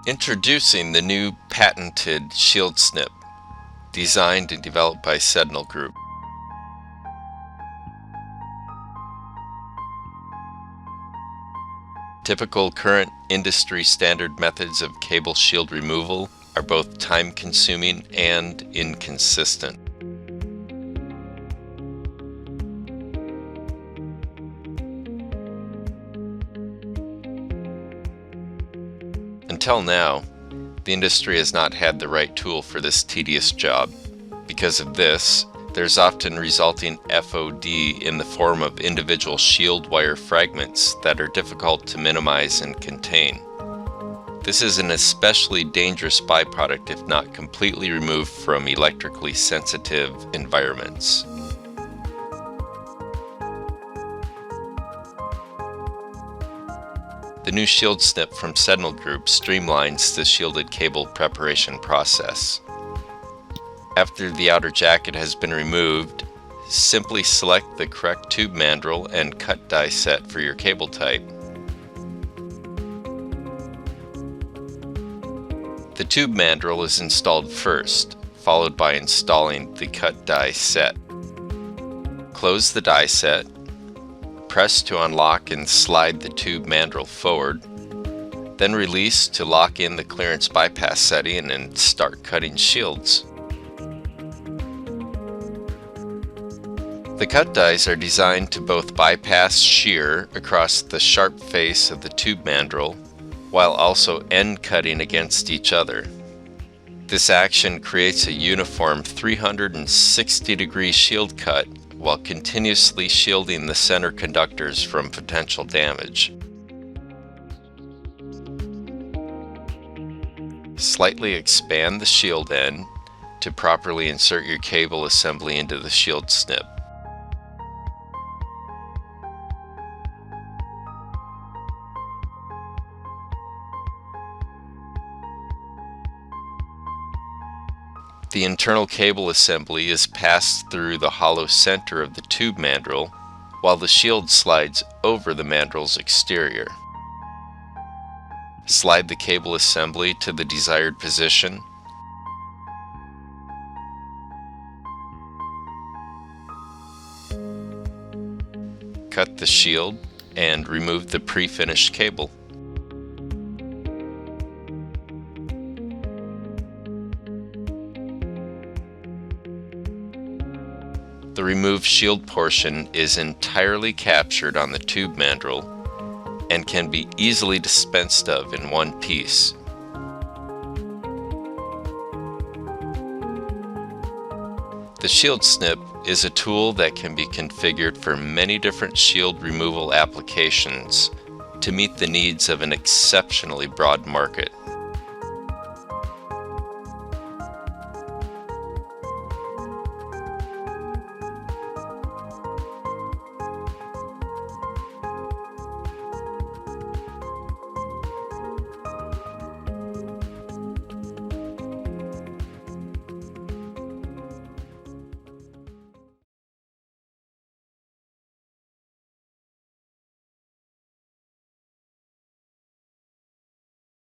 Introducing the new patented Shield-Snip, designed and developed by Sednal Group. Typical current industry standard methods of cable shield removal are both time-consuming and inconsistent. Until now, the industry has not had the right tool for this tedious job. Because of this, there's often resulting FOD in the form of individual shield wire fragments that are difficult to minimize and contain. This is an especially dangerous byproduct if not completely removed from electrically sensitive environments. The new Shield-Snip from Sednal Group streamlines the shielded cable preparation process. After the outer jacket has been removed, simply select the correct tube mandrel and cut die set for your cable type. The tube mandrel is installed first, followed by installing the cut die set. Close the die set. Press to unlock and slide the tube mandrel forward, then release to lock in the clearance bypass setting and start cutting shields. The cut dies are designed to both bypass shear across the sharp face of the tube mandrel while also end cutting against each other. This action creates a uniform 360-degree shield cut while continuously shielding the center conductors from potential damage. Slightly expand the shield end to properly insert your cable assembly into the Shield-Snip. The internal cable assembly is passed through the hollow center of the tube mandrel, while the shield slides over the mandrel's exterior. Slide the cable assembly to the desired position. Cut the shield and remove the pre-finished cable. The removed shield portion is entirely captured on the tube mandrel and can be easily dispensed of in one piece. The Shield-Snip is a tool that can be configured for many different shield removal applications to meet the needs of an exceptionally broad market.